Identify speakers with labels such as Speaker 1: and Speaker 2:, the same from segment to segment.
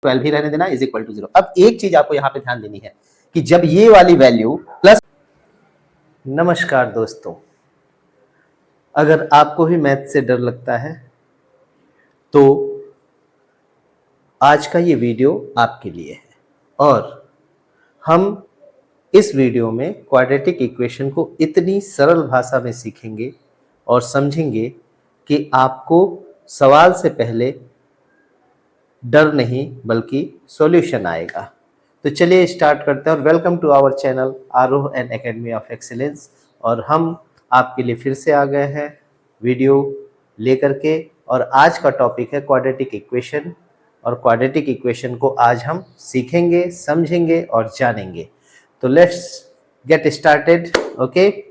Speaker 1: 12 ही रहने देना is equal to 0। अब एक चीज आपको यहाँ पे ध्यान देनी है कि जब ये वाली वैल्यू प्लस, नमस्कार दोस्तों, अगर आपको भी मैथ से डर लगता है तो आज का ये वीडियो आपके लिए है। और हम इस वीडियो में क्वाड्रेटिक इक्वेशन को इतनी सरल भाषा में सीखेंगे और समझेंगे कि आपको सवाल से पहले डर नहीं बल्कि सॉल्यूशन आएगा। तो चलिए स्टार्ट करते हैं। और वेलकम टू आवर चैनल आरोह एंड एकेडमी ऑफ एक्सीलेंस। और हम आपके लिए फिर से आ गए हैं वीडियो लेकर के। और आज का टॉपिक है क्वाड्रेटिक इक्वेशन। और क्वाड्रेटिक इक्वेशन को आज हम सीखेंगे, समझेंगे और जानेंगे। तो लेट्स गेट स्टार्टेड। ओके,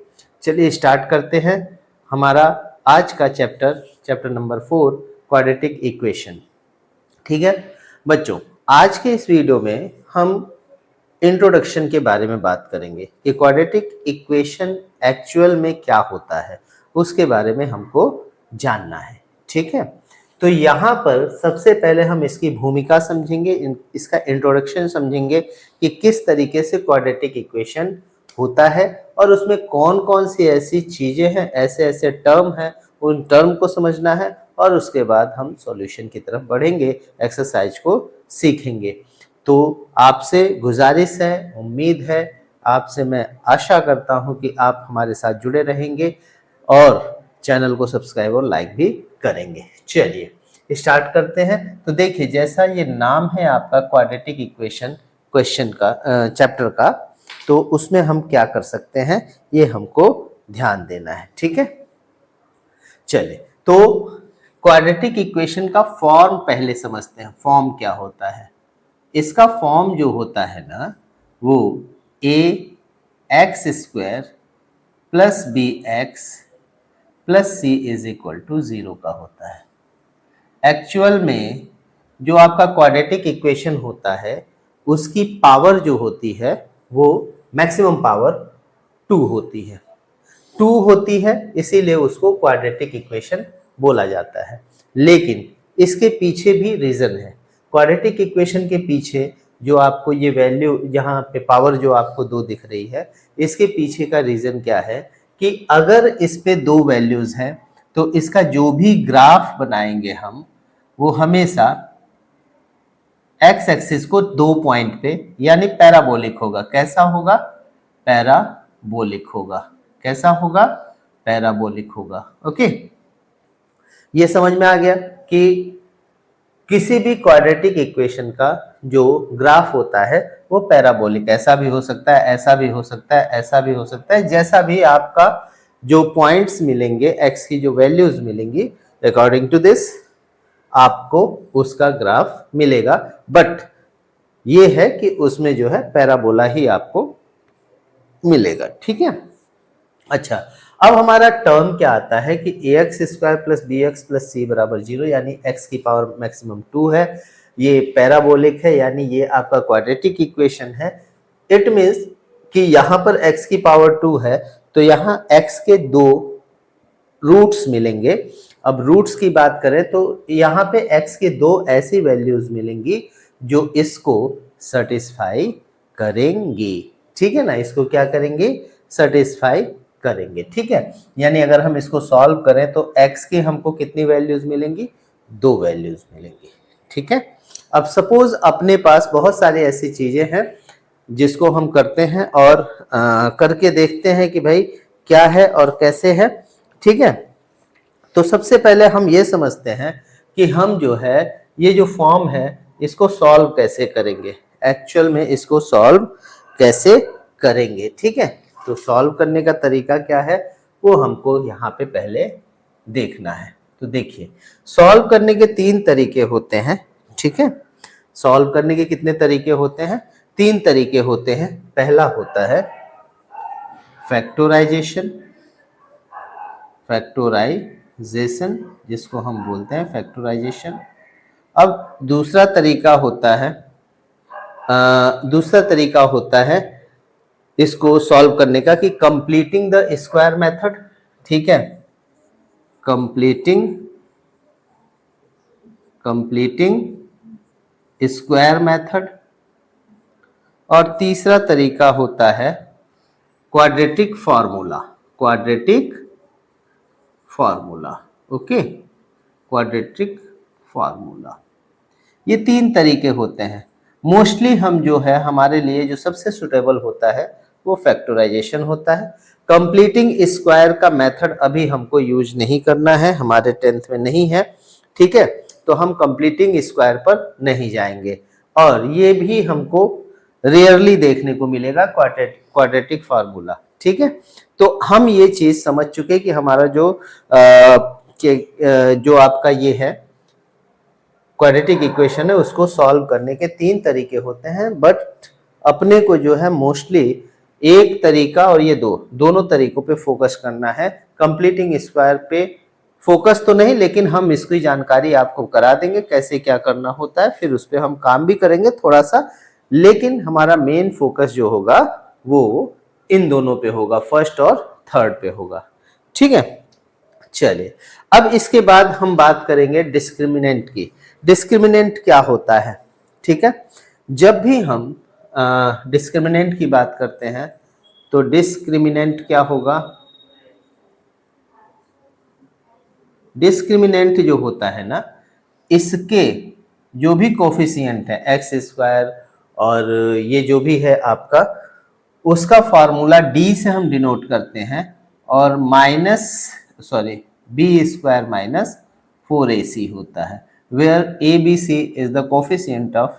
Speaker 1: चलिए स्टार्ट करते हैं हमारा आज का चैप्टर नंबर 4 क्वाड्रेटिक इक्वेशन। ठीक है बच्चों, आज के इस वीडियो में हम इंट्रोडक्शन के बारे में बात करेंगे कि क्वाड्रेटिक इक्वेशन एक्चुअल में क्या होता है, उसके बारे में हमको जानना है। ठीक है, तो यहाँ पर सबसे पहले हम इसकी भूमिका समझेंगे, इसका इंट्रोडक्शन समझेंगे कि किस तरीके से क्वाड्रेटिक इक्वेशन होता है और उसमें कौन कौन सी ऐसी चीजें हैं, ऐसे ऐसे टर्म हैं, उन टर्म को समझना है। और उसके बाद हम सॉल्यूशन की तरफ बढ़ेंगे, एक्सरसाइज को सीखेंगे। तो आपसे गुजारिश है, उम्मीद है, आपसे मैं आशा करता हूं कि आप हमारे साथ जुड़े रहेंगे और चैनल को सब्सक्राइब और लाइक भी करेंगे। चलिए स्टार्ट करते हैं। तो देखिए, जैसा ये नाम है आपका क्वाड्रेटिक इक्वेशन क्वेश्चन का, चैप्टर का, तो उसमें हम क्या कर सकते हैं ये हमको ध्यान देना है। ठीक है, चलिए तो क्वाड्रेटिक इक्वेशन का फॉर्म पहले समझते हैं। फॉर्म क्या होता है? इसका फॉर्म जो होता है ना, वो ax² plus bx plus c is equal to 0 का होता है। एक्चुअल में जो आपका क्वाड्रेटिक इक्वेशन होता है उसकी पावर जो होती है वो मैक्सिमम पावर 2 होती है। 2 होती है, इसीलिए उसको क्वाड्रेटिक इक्वेशन बोला जाता है। लेकिन इसके पीछे भी रीजन है। क्वाड्रेटिक इक्वेशन के पीछे जो आपको ये वैल्यू, यहाँ पे पावर जो आपको 2 दिख रही है, इसके पीछे का रीजन क्या है कि अगर इस पे 2 वैल्यूज हैं तो इसका जो भी ग्राफ बनाएंगे हम, वो हमेशा एक्स एक्सिस को 2 पॉइंट पे यानी पैराबोलिक होगा। कैसा होगा? पैराबोलिक होगा। कैसा होगा? पैराबोलिक होगा। ओके, ये समझ में आ गया कि किसी भी क्वाड्रेटिक इक्वेशन का जो ग्राफ होता है वो पैराबोलिक, ऐसा भी हो सकता है, ऐसा भी हो सकता है, ऐसा भी हो सकता है। जैसा भी आपका जो पॉइंट्स मिलेंगे, एक्स की जो वैल्यूज मिलेंगी, अकॉर्डिंग टू दिस आपको उसका ग्राफ मिलेगा। बट ये है कि उसमें जो है पैराबोला ही आपको मिलेगा। ठीक है, अच्छा, अब हमारा टर्म क्या आता है कि ax² plus bx plus c बराबर 0, यानी x की पावर मैक्सिमम 2 है। ये पैराबोलिक है, यानी ये आपका क्वाड्रेटिक इक्वेशन है। इट मीन्स कि यहाँ पर x की पावर 2 है तो यहाँ x के 2 रूट्स मिलेंगे। अब रूट्स की बात करें तो यहाँ पे x के 2 ऐसी वैल्यूज मिलेंगी जो इसको सेटिस्फाई करेंगी। ठीक है ना, इसको क्या करेंगे? सेटिस्फाई करेंगे। ठीक है, यानी अगर हम इसको सॉल्व करें तो x की हमको कितनी वैल्यूज मिलेंगी? 2 वैल्यूज मिलेंगी। ठीक है, अब सपोज अपने पास बहुत सारी ऐसी चीजें हैं जिसको हम करते हैं और करके देखते हैं कि भाई क्या है और कैसे है। ठीक है, तो सबसे पहले हम ये समझते हैं कि हम जो है ये जो फॉर्म है इसको सॉल्व कैसे करेंगे, एक्चुअल में इसको सॉल्व कैसे करेंगे। ठीक है, तो सॉल्व करने का तरीका क्या है वो हमको यहाँ पे पहले देखना है। तो देखिए, सॉल्व करने के 3 तरीके होते हैं। ठीक है, सॉल्व करने के कितने तरीके होते हैं? 3 तरीके होते हैं। पहला होता है फैक्टराइजेशन, फैक्टराइजेशन जिसको हम बोलते हैं फैक्टराइजेशन। अब दूसरा तरीका होता है इसको सॉल्व करने का कि कंप्लीटिंग द स्क्वायर मेथड। ठीक है, कंप्लीटिंग स्क्वायर मेथड, और तीसरा तरीका होता है quadratic formula. Quadratic formula, okay, quadratic formula. ये तीन तरीके होते हैं। मोस्टली हम जो है हमारे लिए जो सबसे सुटेबल होता है वो फैक्टराइजेशन होता है। कंप्लीटिंग स्क्वायर का मेथड अभी हमको यूज नहीं करना है, हमारे 10th में नहीं है, ठीक है, तो हम कंप्लीटिंग स्क्वायर पर नहीं जाएंगे। और ये भी हमको रेयरली देखने को मिलेगा क्वाड्रेटिक फार्मूला, ठीक है। तो हम ये चीज समझ चुके कि हमारा जो आपका ये है क्वाड्रेटिक इक्वेशन है उसको सॉल्व करने के तीन तरीके होते हैं, बट अपने को जो है मोस्टली एक तरीका और ये दोनों तरीकों पे फोकस करना है। कंप्लीटिंग स्क्वायर पे फोकस तो नहीं, लेकिन हम इसकी जानकारी आपको करा देंगे कैसे क्या करना होता है, फिर उस पर हम काम भी करेंगे थोड़ा सा, लेकिन हमारा मेन फोकस जो होगा वो इन दोनों पे होगा, फर्स्ट और थर्ड पे होगा, ठीक है। चलिए, अब इसके बाद हम बात करेंगे डिस्क्रिमिनेंट की। डिस्क्रिमिनेंट क्या होता है, ठीक है। जब भी हम डिस्क्रिमिनेंट की बात करते हैं तो डिस्क्रिमिनेंट क्या होगा, डिस्क्रिमिनेंट जो होता है ना, इसके जो भी कोफिशिएंट है एक्स स्क्वायर और ये जो भी है आपका, उसका फार्मूला डी से हम डिनोट करते हैं, और बी स्क्वायर माइनस 4ac होता है, where ABC is the coefficient of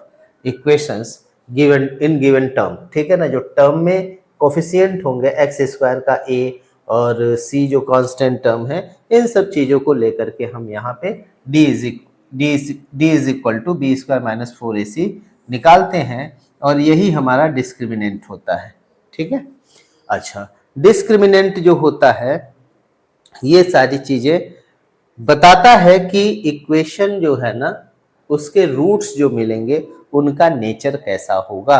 Speaker 1: equations given in given term, ठीक है ना। जो टर्म में कोफिशिएंट होंगे एक्स स्क्वायर का a और c जो कांस्टेंट टर्म है, इन सब चीजों को लेकर के हम यहाँ पे d is equal to b square minus 4ac निकालते हैं, और यही हमारा डिस्क्रिमिनेंट होता है, ठीक है। अच्छा, डिस्क्रिमिनेंट जो होता है ये सारी चीजें बताता है कि इक्वेशन जो है ना उसके रूट्स जो मिलेंगे उनका नेचर कैसा होगा।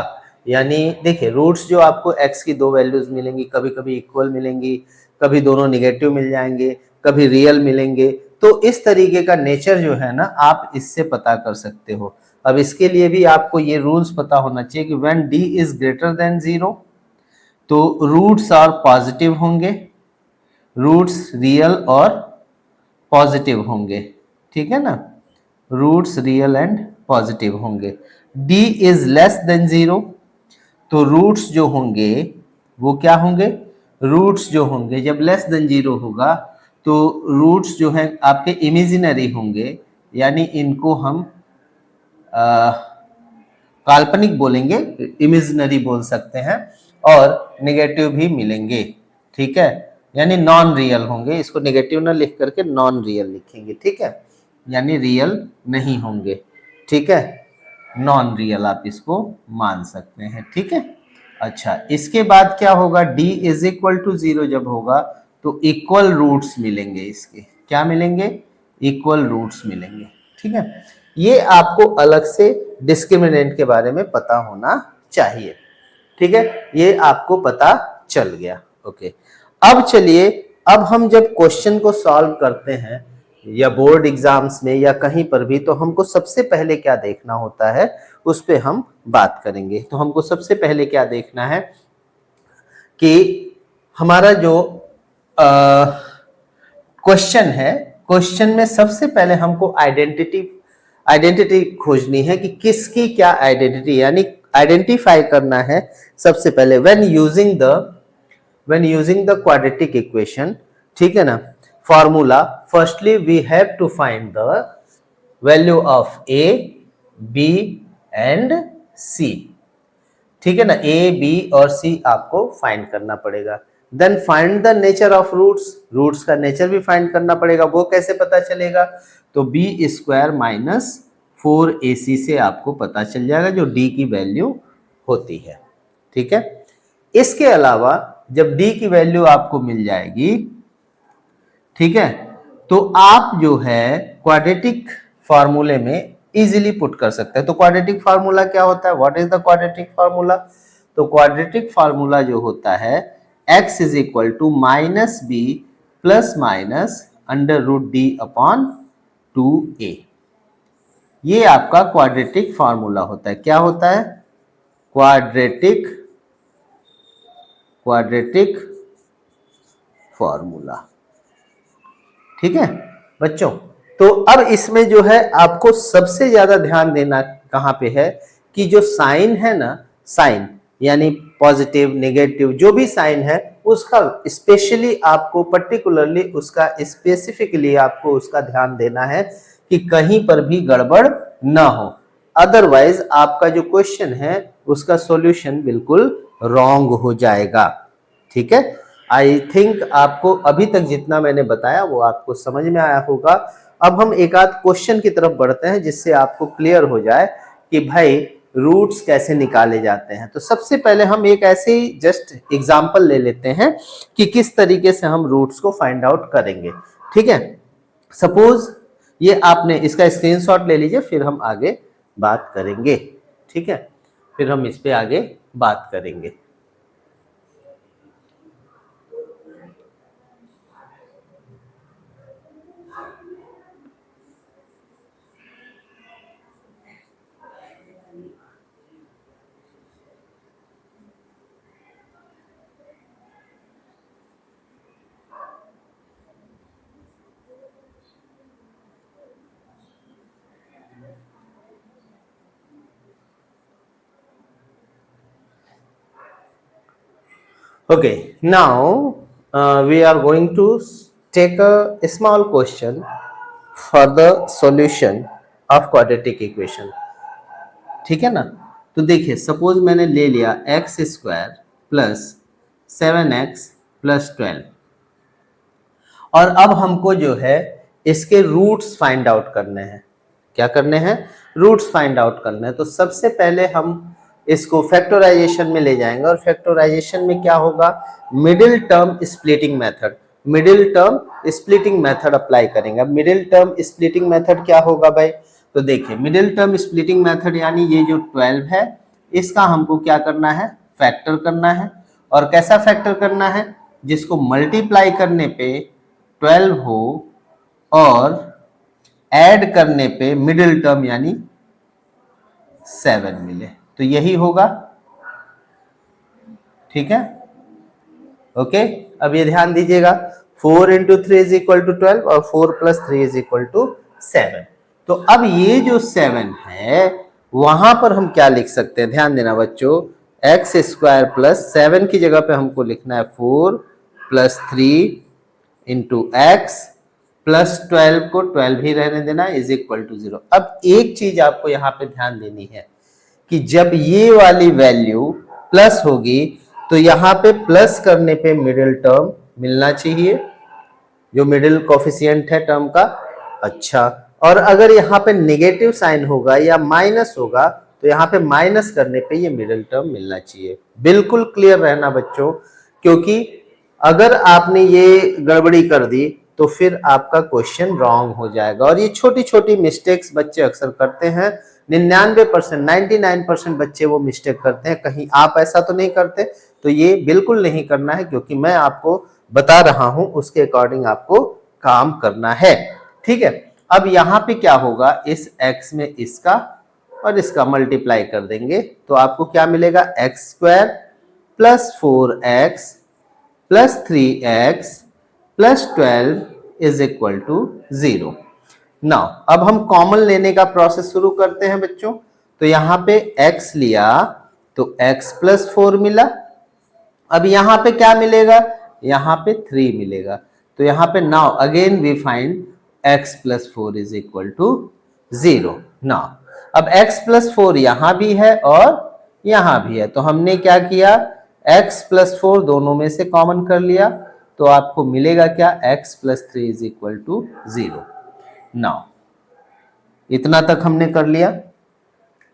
Speaker 1: यानी देखिए, रूट्स जो आपको x की दो वैल्यूज मिलेंगी, कभी कभी इक्वल मिलेंगी, कभी दोनों निगेटिव मिल जाएंगे, कभी रियल मिलेंगे, तो इस तरीके का नेचर जो है ना आप इससे पता कर सकते हो। अब इसके लिए भी आपको ये रूल्स पता होना चाहिए कि when d is greater than 0 तो रूट्स और पॉजिटिव होंगे, रूट्स रियल और पॉजिटिव होंगे, ठीक है ना, रूट्स रियल एंड पॉजिटिव होंगे। d इज लेस देन 0 तो रूट्स जो होंगे वो क्या होंगे, रूट्स जो होंगे जब लेस देन 0 होगा तो रूट्स जो है आपके इमेजिनरी होंगे, यानी इनको हम काल्पनिक बोलेंगे, इमेजिनरी बोल सकते हैं, और नेगेटिव भी मिलेंगे, ठीक है, यानी नॉन रियल होंगे। इसको नेगेटिव ना लिख करके नॉन रियल लिखेंगे, ठीक है, यानी रियल नहीं होंगे, ठीक है, नॉन रियल आप इसको मान सकते हैं, ठीक है। अच्छा, इसके बाद क्या होगा, d इज इक्वल टू 0 जब होगा तो इक्वल रूट्स मिलेंगे, इसके क्या मिलेंगे, इक्वल रूट्स मिलेंगे, ठीक है। ये आपको अलग से डिस्क्रिमिनेंट के बारे में पता होना चाहिए, ठीक है, ये आपको पता चल गया, ओके। अब चलिए, अब हम जब क्वेश्चन को सॉल्व करते हैं या बोर्ड एग्जाम्स में या कहीं पर भी, तो हमको सबसे पहले क्या देखना होता है उस पे हम बात करेंगे। तो हमको सबसे पहले क्या देखना है कि हमारा जो क्वेश्चन है, क्वेश्चन में सबसे पहले हमको आइडेंटिटी खोजनी है कि किसकी क्या आइडेंटिटी, यानी आइडेंटिफाई करना है सबसे पहले when using the quadratic equation, ठीक है ना, formula. Firstly we have to find the value of a, b and c, ठीक है ना, a, b और c आपको फाइंड करना पड़ेगा। Then find the nature of roots, roots का नेचर भी फाइंड करना पड़ेगा। वो कैसे पता चलेगा, तो बी स्क्वायर माइनस 4ac से आपको पता चल जाएगा जो d की वैल्यू होती है, ठीक है। इसके अलावा जब d की वैल्यू आपको मिल जाएगी, ठीक है, तो आप जो है क्वाड्रेटिक फार्मूले में इजीली पुट कर सकते हैं। तो क्वाड्रेटिक फार्मूला क्या होता है, what is the quadratic formula, तो क्वाड्रेटिक फार्मूला जो होता है x is equal to minus b plus minus under root d upon 2a, ये आपका क्वाड्रेटिक फॉर्मूला होता है। क्या होता है? Quadratic formula. ठीक है बच्चों, तो अब इसमें जो है आपको सबसे ज्यादा ध्यान देना कहां पे है कि जो साइन है ना, साइन यानी पॉजिटिव नेगेटिव जो भी साइन है उसका स्पेशली आपको पर्टिकुलरली उसका स्पेसिफिकली आपको उसका ध्यान देना है कि कहीं पर भी गड़बड़ ना हो, अदरवाइज आपका जो क्वेश्चन है उसका सॉल्यूशन बिल्कुल रॉन्ग हो जाएगा। ठीक है, आई थिंक आपको अभी तक जितना मैंने बताया वो आपको समझ में आया होगा। अब हम एक आध क्वेश्चन की तरफ बढ़ते हैं जिससे आपको क्लियर हो जाए कि भाई रूट्स कैसे निकाले जाते हैं। तो सबसे पहले हम एक ऐसे ही जस्ट एग्जांपल ले लेते हैं कि किस तरीके से हम रूट्स को फाइंड आउट करेंगे। ठीक है, सपोज ये आपने इसका स्क्रीनशॉट ले लीजिए, फिर हम आगे बात करेंगे। ठीक है, फिर हम इस पे आगे बात करेंगे। Okay, now we are going to take a small question for the solution of quadratic equation. ठीक है ना, तो देखिए सपोज मैंने ले लिया x square plus 7x plus 12 और अब हमको जो है इसके रूट्स फाइंड आउट करने हैं। क्या करने हैं? रूट्स फाइंड आउट करने हैं। तो सबसे पहले हम इसको फैक्टराइजेशन में ले जाएंगे और फैक्टराइजेशन में क्या होगा? Middle term splitting method, middle term splitting method apply करेंगे। अब मिडिल टर्म स्प्लिटिंग मेथड क्या होगा भाई? तो देखिए मिडिल टर्म स्प्लिटिंग मेथड यानी ये जो 12 है इसका हमको क्या करना है? फैक्टर करना है। और कैसा फैक्टर करना है? जिसको मल्टीप्लाई करने पे 12 हो और ऐड करने पे मिडिल टर्म यानी 7 मिले, तो यही होगा। ठीक है, ओके। अब ये ध्यान दीजिएगा 4 इंटू 3 इज इक्वल टू 12 और 4 प्लस 3 इज इक्वल टू 7। तो अब ये जो 7 है वहां पर हम क्या लिख सकते हैं? ध्यान देना बच्चों, एक्स स्क्वायर प्लस 7 की जगह पे हमको लिखना है 4 प्लस 3 इंटू एक्स प्लस 12 को 12 ही रहने देना इज इक्वल टू 0। अब एक चीज आपको यहाँ पे ध्यान देनी है कि जब ये वाली वैल्यू प्लस होगी तो यहाँ पे प्लस करने पे मिडिल टर्म मिलना चाहिए, जो मिडिल कोफिशिएंट है टर्म का। अच्छा, और अगर यहाँ पे नेगेटिव साइन होगा या माइनस होगा तो यहाँ पे माइनस करने पे ये मिडिल टर्म मिलना चाहिए। बिल्कुल क्लियर रहना बच्चों, क्योंकि अगर आपने ये गड़बड़ी कर दी तो फिर आपका क्वेश्चन रॉन्ग हो जाएगा। और ये छोटी छोटी मिस्टेक्स बच्चे अक्सर करते हैं, 99% 99% बच्चे वो मिस्टेक करते हैं। कहीं आप ऐसा तो नहीं करते? तो ये बिल्कुल नहीं करना है, क्योंकि मैं आपको बता रहा हूं उसके अकॉर्डिंग आपको काम करना है। ठीक है, अब यहाँ पे क्या होगा? इस x में इसका और इसका मल्टीप्लाई कर देंगे तो आपको क्या मिलेगा? X square plus 4x plus 3x plus 12 is equal to 0। Now अब हम कॉमन लेने का प्रोसेस शुरू करते हैं बच्चों। तो यहाँ पे x लिया तो x प्लस 4 मिला। अब यहाँ पे क्या मिलेगा? यहाँ पे 3 मिलेगा। तो यहाँ पे now again we find x plus 4 is equal to 0। Now अब x प्लस 4 यहाँ भी है और यहाँ भी है, तो हमने क्या किया? x प्लस 4 दोनों में से कॉमन कर लिया तो आपको मिलेगा क्या? x plus 3 is equal to 0। Now इतना तक हमने कर लिया।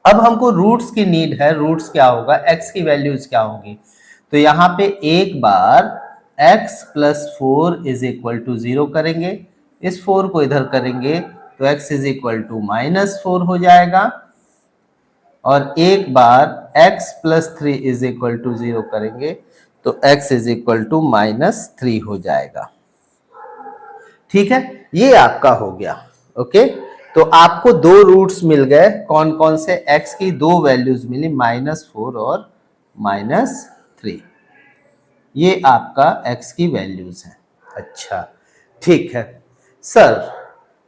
Speaker 1: अब हमको रूट्स की नीड है। रूट्स क्या होगा? x की वैल्यूज क्या होंगी? तो यहाँ पे एक बार x plus 4 is equal to 0 करेंगे, इस 4 को इधर करेंगे तो x इज इक्वल टू -4 हो जाएगा। और एक बार x plus 3 is equal to 0 करेंगे तो x इज इक्वल टू -3 हो जाएगा। ठीक है, ये आपका हो गया। ओके, तो आपको दो रूट्स मिल गए, कौन कौन से, x की दो वैल्यूज मिली, -4 और -3। ये आपका x की वैल्यूज है। अच्छा ठीक है सर,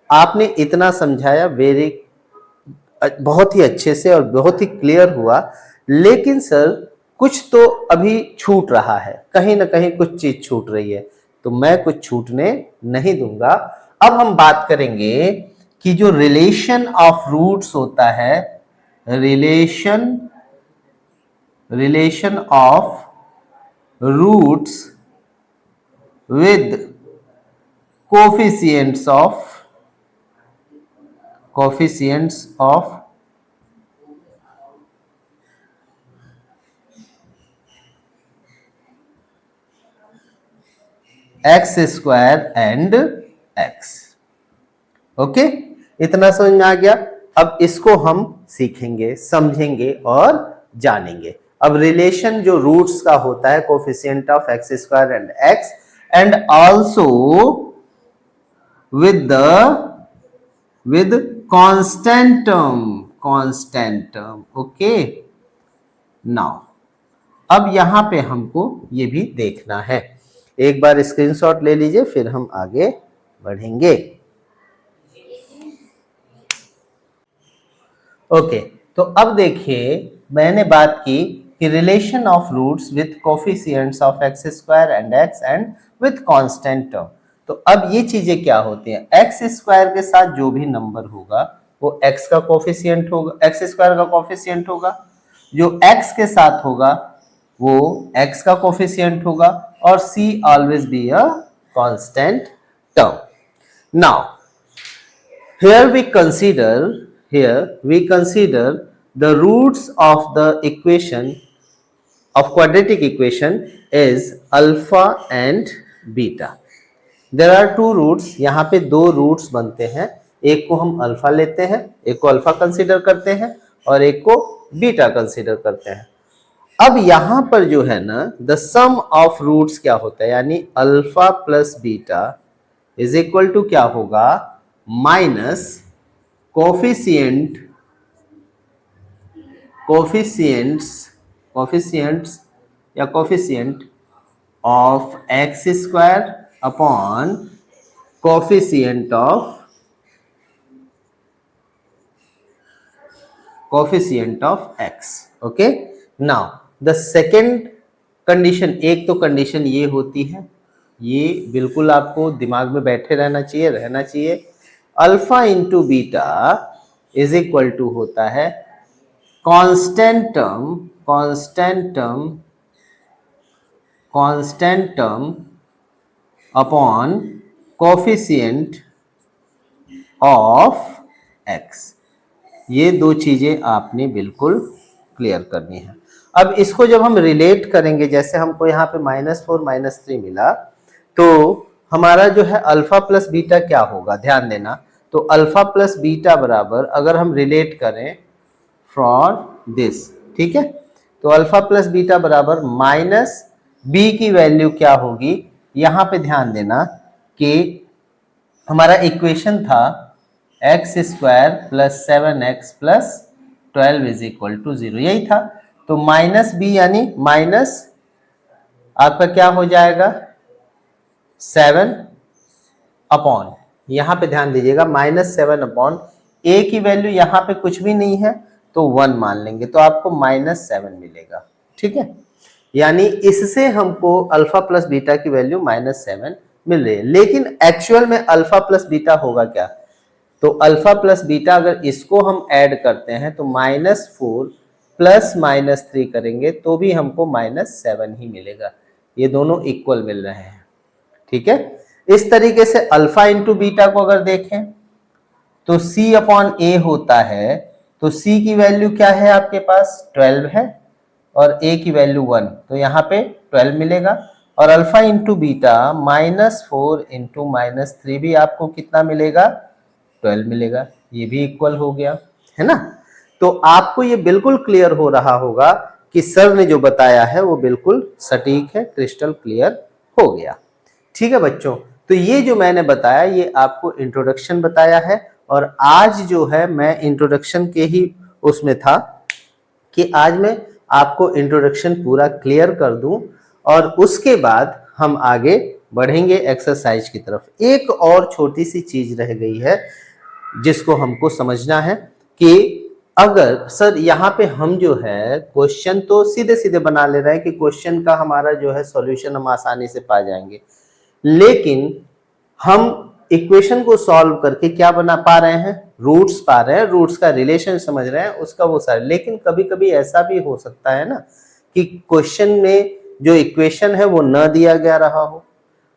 Speaker 1: आपने इतना समझाया, बहुत ही अच्छे से और बहुत ही क्लियर हुआ, लेकिन सर कुछ तो अभी छूट रहा है, कहीं ना कहीं कुछ चीज छूट रही है, तो मैं कुछ छूटने नहीं दूंगा। अब हम बात करेंगे कि जो रिलेशन ऑफ रूट्स होता है, relation of roots with coefficients of x square and x। Okay, इतना समझ में आ गया। अब इसको हम सीखेंगे, समझेंगे और जानेंगे। अब रिलेशन जो रूट्स का होता है, coefficient of x square and x, and also with constant term। Okay, now अब यहां पे हमको ये भी देखना है, एक बार स्क्रीनशॉट ले लीजिए, फिर हम आगे बढ़ेंगे। ओके, तो अब देखिए, मैंने बात की कि relation of roots with coefficients of x square and x and with constant term. तो अब ये चीजें क्या होती हैं, एक्स स्क्वायर के साथ जो भी नंबर होगा वो एक्स का कोफिशिएंट होगा, एक्स स्क्वायर का कोफिशिएंट होगा, जो एक्स के साथ होगा वो एक्स का कोफिशिएंट होगा, और C always be a constant term. Now here we consider the roots of the equation of quadratic equation is alpha and beta। there are two roots, यहाँ पे दो रूट्स बनते हैं, एक को हम अल्फा लेते हैं, एक को अल्फा कंसीडर करते हैं, और एक को बीटा कंसीडर करते हैं। अब यहां पर जो है ना, द सम ऑफ रूट्स क्या होता है, यानी alpha plus beta is equal to क्या होगा, minus coefficient of x square upon coefficient of x. Okay, now the second condition, एक तो कंडीशन ये होती है, ये बिल्कुल आपको दिमाग में बैठे रहना चाहिए, alpha into beta is equal to होता है constant term upon coefficient of x. ये दो चीजें आपने बिल्कुल क्लियर करनी है। अब इसको जब हम रिलेट करेंगे, जैसे हमको यहाँ पे -4 -3 मिला, तो हमारा जो है अल्फा प्लस बीटा क्या होगा, ध्यान देना। तो अल्फा प्लस बीटा बराबर, अगर हम रिलेट करें फ्रॉम दिस, ठीक है, तो अल्फा प्लस बीटा बराबर माइनस बी की वैल्यू क्या होगी, यहां पे ध्यान देना कि हमारा इक्वेशन था x square plus 7x plus 12 is equal to 0, यही था। तो माइनस बी यानी माइनस आपका क्या हो जाएगा 7 अपॉन, यहां पे ध्यान दीजिएगा -7 अपॉन, ए की वैल्यू यहां पे कुछ भी नहीं है तो 1 मान लेंगे, तो आपको -7 मिलेगा। ठीक है, यानी इससे हमको अल्फा प्लस बीटा की वैल्यू -7 मिल रही है। लेकिन एक्चुअल में अल्फा प्लस बीटा होगा क्या, तो अल्फा प्लस बीटा अगर इसको हम ऐड करते हैं तो -4 प्लस -3 करेंगे तो भी हमको -7 ही मिलेगा, ये दोनों इक्वल मिल रहे हैं। ठीक है, इस तरीके से अल्फा इंटू बीटा को अगर देखें तो C अपॉन ए होता है, तो C की वैल्यू क्या है आपके पास 12 है और A की वैल्यू 1, तो यहाँ पे 12 मिलेगा। और अल्फा इंटू बीटा -4 इंटू -3 भी आपको कितना मिलेगा 12 मिलेगा, ये भी इक्वल हो गया, है ना। तो आपको ये बिल्कुल क्लियर हो रहा होगा कि सर ने जो बताया है वो बिल्कुल सटीक है, क्रिस्टल क्लियर हो गया। ठीक है बच्चों, तो ये जो मैंने बताया ये आपको इंट्रोडक्शन बताया है और आज जो है मैं इंट्रोडक्शन के ही उसमें था कि आज मैं आपको इंट्रोडक्शन पूरा क्लियर कर दूं और उसके बाद हम आगे बढ़ेंगे एक्सरसाइज की तरफ। एक और छोटी सी चीज रह गई है जिसको हमको समझना है कि अगर सर यहाँ पे हम जो है क्वेश्चन तो सीधे सीधे बना ले रहे हैं कि क्वेश्चन का हमारा जो है सॉल्यूशन हम आसानी से पा जाएंगे, लेकिन हम इक्वेशन को सॉल्व करके क्या बना पा रहे हैं, रूट्स पा रहे हैं, रूट्स का रिलेशन समझ रहे हैं, उसका वो सारे। लेकिन कभी कभी ऐसा भी हो सकता है ना कि क्वेश्चन में जो इक्वेशन है वो न दिया गया रहा हो,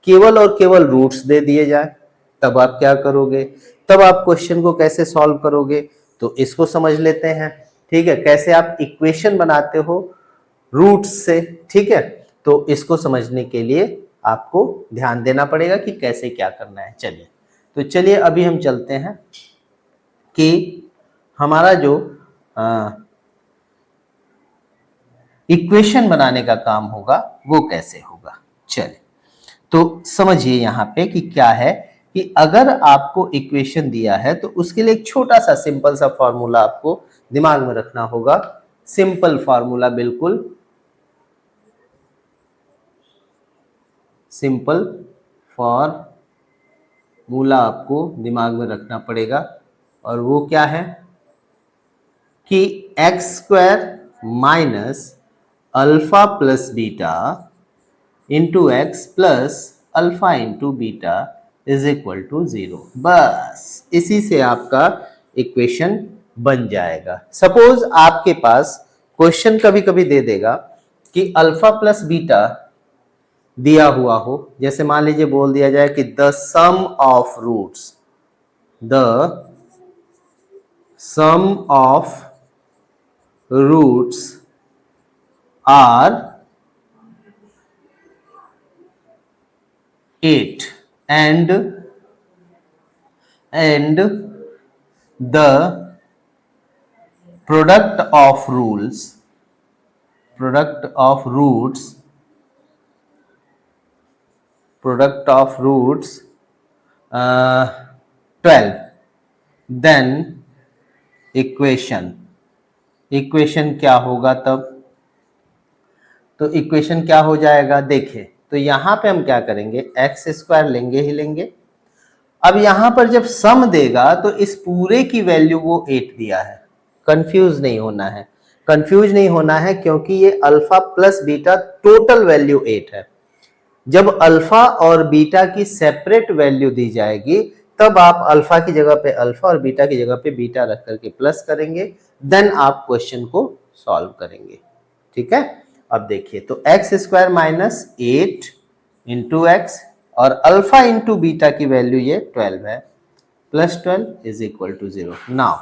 Speaker 1: केवल और केवल रूट्स दे दिए जाए, तब आप क्या करोगे, तब आप क्वेश्चन को कैसे सॉल्व करोगे, तो इसको समझ लेते हैं। ठीक है, कैसे आप इक्वेशन बनाते हो रूट्स से। ठीक है, तो इसको समझने के लिए आपको ध्यान देना पड़ेगा कि कैसे क्या करना है। चलिए, तो चलिए अभी हम चलते हैं कि हमारा जो इक्वेशन बनाने का काम होगा वो कैसे होगा। चलिए, तो समझिए यहाँ पे कि क्या है कि अगर आपको इक्वेशन दिया है तो उसके लिए एक छोटा सा सिंपल सा फॉर्मूला आपको दिमाग में रखना होगा। सिंपल फॉर्मूला, बिल्कुल सिंपल फॉर्मूला आपको दिमाग में रखना पड़ेगा, और वो क्या है कि x square minus alpha plus beta into x plus alpha into beta is equal to 0। बस इसी से आपका इक्वेशन बन जाएगा। सपोज आपके पास क्वेश्चन कभी कभी दे देगा कि अल्फा प्लस बीटा दिया हुआ हो, जैसे मान लीजिए बोल दिया जाए कि the sum of roots, the sum of roots are 8 and the product of roots 12, then equation क्या होगा तब, तो इक्वेशन क्या हो जाएगा, देखिए तो यहां पे हम क्या करेंगे, एक्स स्क्वायर लेंगे ही लेंगे। अब यहां पर जब सम देगा तो इस पूरे की वैल्यू वो 8 दिया है, कंफ्यूज नहीं होना है, कंफ्यूज नहीं होना है, क्योंकि ये alpha plus beta total value 8 है। जब अल्फा और बीटा की सेपरेट वैल्यू दी जाएगी तब आप अल्फा की जगह पे अल्फा और बीटा की जगह पे बीटा रख करके प्लस करेंगे, देन आप क्वेश्चन को सॉल्व करेंगे। ठीक है, अब देखिए तो x square minus 8 into x और अल्फा इंटू बीटा की वैल्यू ये 12 है, plus 12 is equal to 0। Now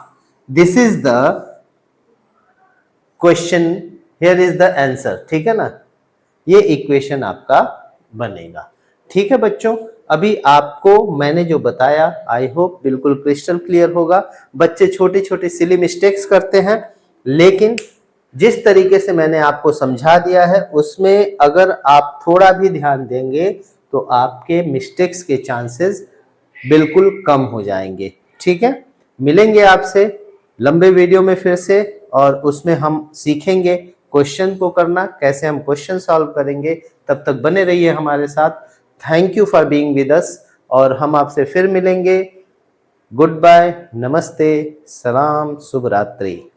Speaker 1: this is the question, here is the answer. ठीक है ना, ये इक्वेशन आपका बनेगा। ठीक है बच्चों, अभी आपको मैंने जो बताया आई होप बिल्कुल क्रिस्टल क्लियर होगा। बच्चे छोटे छोटे सिली मिस्टेक्स करते हैं, लेकिन जिस तरीके से मैंने आपको समझा दिया है उसमें अगर आप थोड़ा भी ध्यान देंगे तो आपके मिस्टेक्स के चांसेस बिल्कुल कम हो जाएंगे। ठीक है, मिलेंगे आपसे लंबे वीडियो में फिर से, और उसमें हम सीखेंगे क्वेश्चन को करना, कैसे हम क्वेश्चन सॉल्व करेंगे। तब तक बने रहिए हमारे साथ। Thank you for being with us, और हम आपसे फिर मिलेंगे। गुड बाय, नमस्ते, सलाम, शुभ रात्रि।